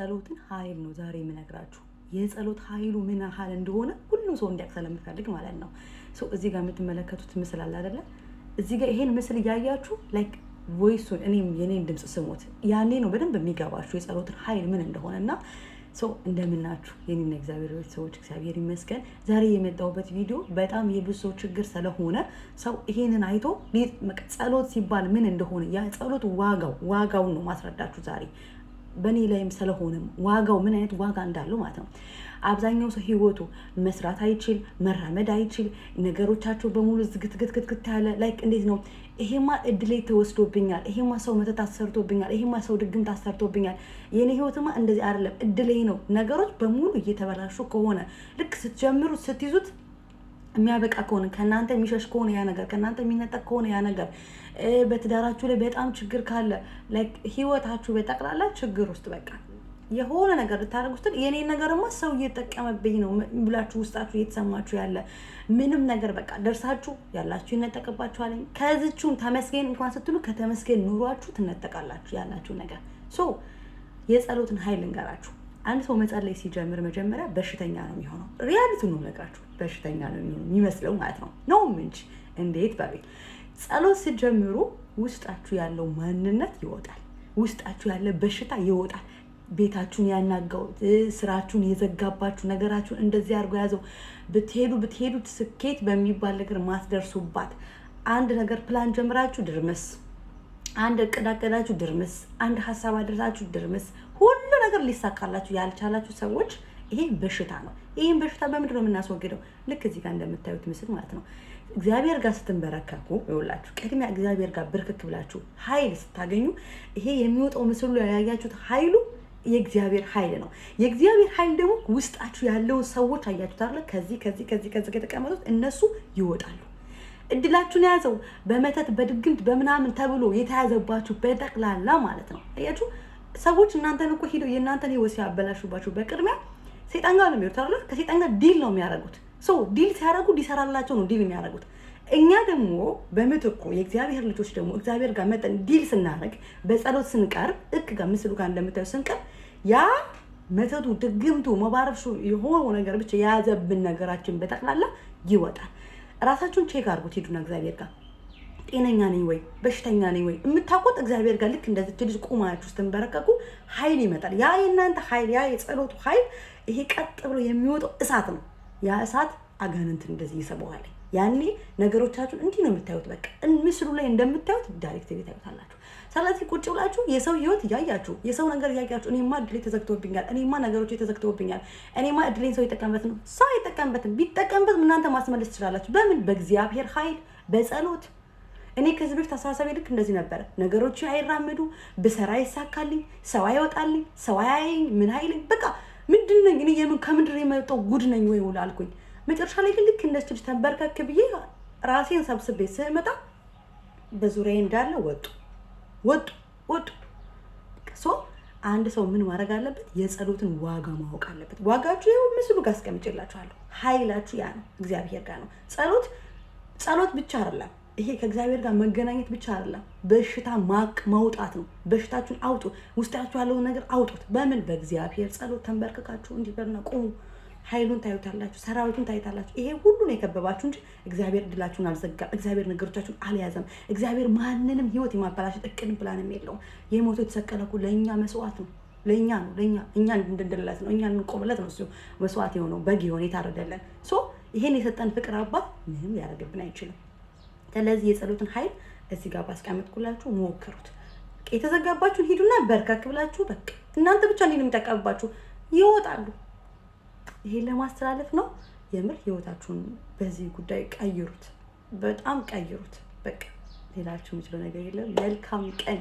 የጸሎትን ኃይል ነው ዛሬ የምነግራችሁ። የጸሎት ኃይሉ ምን ያህል እንደሆነ ሁሉም ሰው እንዲያውቅ ስለምፈልግ ማለት ነው። ሶ እዚህ ጋር የምትመለከቱት ምስል አለ አይደለ? እዚህ ጋር ይሄን ምስል እያያችሁ ላይክ ቮይሱን የኔን ድምጽ ስሙት። ያኔ ነው በደንብ የሚገባችሁ የጸሎትን ኃይል ምን እንደሆነና ሰው እንደምናችሁ የኔና እግዚአብሔር ሰዎች እግዚአብሔር ይመስገን። ዛሬ የመጣሁበት ቪዲዮ በጣም የብዙ ሰው ችግር ስለሆነ ሰው ይሄንን አይቶ ጸሎት ሲባል ምን እንደሆነ ያ ጸሎት ዋጋውን ነው ማስረዳችሁ ዛሬ በእኔ ላይም ስለሆነ ዋጋው ምን አይነት ዋጋ እንዳለው ማለት ነው። አብዛኛው ሰው ህይወቱ መስራት አይችል፣ መራመድ አይችል፣ ነገሮቻቸው በሙሉ ዝግትግትግት ያለ ላይክ እንዴት ነው ይሄማ እድሌ ተወስዶብኛል፣ ይሄማ ሰው መተት አሰርቶብኛል፣ ይሄማ ሰው ድግምት አሰርቶብኛል፣ የኔ ህይወትማ እንደዚህ አይደለም እድሌ ነው። ነገሮች በሙሉ እየተበላሹ ከሆነ ልክ ስትጀምሩ ስትይዙት የሚያበቃ ከሆነ ከናንተ የሚሸሽ ከሆነ ያ ነገር ከናንተ የሚነጠቅ ከሆነ ያ ነገር በትዳራችሁ ላይ በጣም ችግር ካለ ላይክ ህይወታችሁ በጠቅላላ ችግር ውስጥ በቃ የሆነ ነገር ልታደርጉት የኔ ነገርማ ሰው እየተጠቀመብኝ ነው ብላችሁ ውስጣችሁ እየተሰማችሁ ያለ ምንም ነገር በቃ ደርሳችሁ ያላችሁ ይነጠቅባችኋል። ከዚቹም ተመስገን እንኳን ስትሉ ከተመስገን ኑሯችሁ ትነጠቃላችሁ ያላችሁ ነገር። ሶ የጸሎትን ኃይል እንገራችሁ። አንድ ሰው መጸለይ ሲጀምር መጀመሪያ በሽተኛ ነው የሚሆነው። ሪያሊቲ ነው ነገራችሁ። በሽተኛ ነው የሚመስለው ማለት ነው ነው እንጂ እንዴት በቤት ጸሎት ሲጀምሩ ውስጣችሁ ያለው ማንነት ይወጣል። ውስጣችሁ ያለ በሽታ ይወጣል። ቤታችሁን ያናጋው ስራችሁን የዘጋባችሁ ነገራችሁን እንደዚህ አድርጎ ያዘው ብትሄዱ ስኬት በሚባል ነገር ማስደርሱባት አንድ ነገር ፕላን ጀምራችሁ ድርምስ፣ አንድ እቅድ አቀዳችሁ ድርምስ፣ አንድ ሀሳብ አድርሳችሁ ድርምስ፣ ሁሉ ነገር ሊሳካላችሁ ያልቻላችሁ ሰዎች ይሄ በሽታ ነው። ይሄን በሽታ በምንድን ነው የምናስወግደው? ልክ እዚህ ጋር እንደምታዩት ምስል ማለት ነው። እግዚአብሔር ጋር ስትንበረከኩ ይኸውላችሁ፣ ቅድሚያ እግዚአብሔር ጋር ብርክክ ብላችሁ ኃይል ስታገኙ ይሄ የሚወጣው ምስሉ ላይ ያያችሁት ኃይሉ የእግዚአብሔር ኃይል ነው። የእግዚአብሔር ኃይል ደግሞ ውስጣችሁ ያለውን ሰዎች አያችሁት አይደል? ከዚህ ከተቀመጡት እነሱ ይወጣሉ። እድላችሁን ያዘው በመተት በድግምት በምናምን ተብሎ የተያዘባችሁ በጠቅላላ ማለት ነው። አያችሁ ሰዎች እናንተን እኮ ሄደው የእናንተን ህይወት ሲያበላሹባችሁ በቅድሚያ ሰይጣን ጋር ነው የሚወጣ አይደል? ከሰይጣን ጋር ዲል ነው የሚያደርጉት። ሶ ዲል ሲያደርጉ ሊሰራላቸው ነው ዲል የሚያደርጉት። እኛ ደግሞ በምትኩ የእግዚአብሔር ልጆች ደግሞ እግዚአብሔር ጋር መጠን ዲል ስናደርግ በጸሎት ስንቀርብ ጋር ምስሉ ጋር እንደምታዩ ስንቀርብ ያ መተቱ ድግምቱ መባረብሹ የሆነው ነገር ብቻ የያዘብን ነገራችን በጠቅላላ ይወጣል። ራሳችሁን ቼክ አድርጉት። ሄዱና እግዚአብሔር ጋር ጤነኛ ነኝ ወይ በሽተኛ ነኝ ወይ የምታውቁት እግዚአብሔር ጋር ልክ እንደዚህ ልጅ ቁማችሁ ስትንበረከኩ ኃይል ይመጣል። ያ የእናንተ ኃይል ያ የጸሎቱ ኃይል ይሄ ቀጥ ብሎ የሚወጣው እሳት ነው። ያ እሳት አጋንንት እንደዚህ ይሰበዋል። ያኔ ነገሮቻችሁን እንዲህ ነው የምታዩት። በቃ ምስሉ ላይ እንደምታዩት ዳይሬክት ታዩታላችሁ። ስለዚህ ቁጭ ብላችሁ የሰው ህይወት እያያችሁ የሰው ነገር እያያችሁ እኔማ እድሌ ተዘግቶብኛል፣ እኔማ ነገሮች ተዘግቶብኛል፣ እኔማ እድሌን ሰው ይጠቀምበት ነው። ሰው አይጠቀምበትም። ቢጠቀምበት እናንተ ማስመለስ ትችላላችሁ። በምን? በእግዚአብሔር ኃይል በጸሎት። እኔ ከዚህ በፊት አስተሳሰቤ ልክ እንደዚህ ነበረ። ነገሮች አይራመዱ፣ ብሰራ ይሳካልኝ፣ ሰው አይወጣልኝ፣ ሰው አያየኝ፣ ምን አይልኝ፣ በቃ ምንድን ነኝ እኔ ከምድር የመጣው ጉድ ነኝ ወይ ውላ አልኩኝ። መጨረሻ ላይ ግን ልክ እንደዚህ ተንበርከክ ብዬ ራሴን ሰብስቤ ስመጣ በዙሪያዬ እንዳለ ወጡ። ሶ አንድ ሰው ምን ማድረግ አለበት? የጸሎትን ዋጋ ማወቅ አለበት። ዋጋችሁ ይኸው ምስሉ ጋር አስቀምጬላችኋለሁ። ኃይላችሁ ያ ነው፣ እግዚአብሔር ጋር ነው። ጸሎት ብቻ አይደለም ይሄ ከእግዚአብሔር ጋር መገናኘት ብቻ አይደለም፣ በሽታ ማውጣት ነው። በሽታችሁን አውጡ፣ ውስጣችሁ ያለውን ነገር አውጡት። በምን? በእግዚአብሔር ጸሎት ተንበርክካችሁ እንዲበርና ቁሙ። ኃይሉን ታዩታላችሁ፣ ሰራዊቱን ታዩታላችሁ። ይሄ ሁሉ ነው የከበባችሁ እንጂ እግዚአብሔር ድላችሁን አልዘጋም። እግዚአብሔር ነገሮቻችሁን አልያዘም። እግዚአብሔር ማንንም ህይወት የማበላሸት እቅድም ፕላንም የለውም። የሞተው የተሰቀለኩ ለእኛ መስዋዕት ነው፣ ለእኛ ነው፣ እኛ እንድንድንለት ነው፣ እኛ እንቆምለት ነው። እሱ መስዋዕት የሆነው በግ የሆነ የታረደለን። ሶ ይሄን የሰጠን ፍቅር አባት ምንም ሊያደርግብን አይችልም። ስለዚህ የጸሎትን ኃይል እዚህ ጋር ባስቀምጥኩላችሁ ሞክሩት። የተዘጋባችሁን ሂዱና በርከክ ብላችሁ በቃ እናንተ ብቻ እንዴት ነው የሚጠቀምባችሁ ይወጣሉ። ይሄን ለማስተላለፍ ነው። የምር ህይወታችሁን በዚህ ጉዳይ ቀይሩት፣ በጣም ቀይሩት። በቃ ሌላችሁ የምችለው ነገር የለም። መልካም ቀን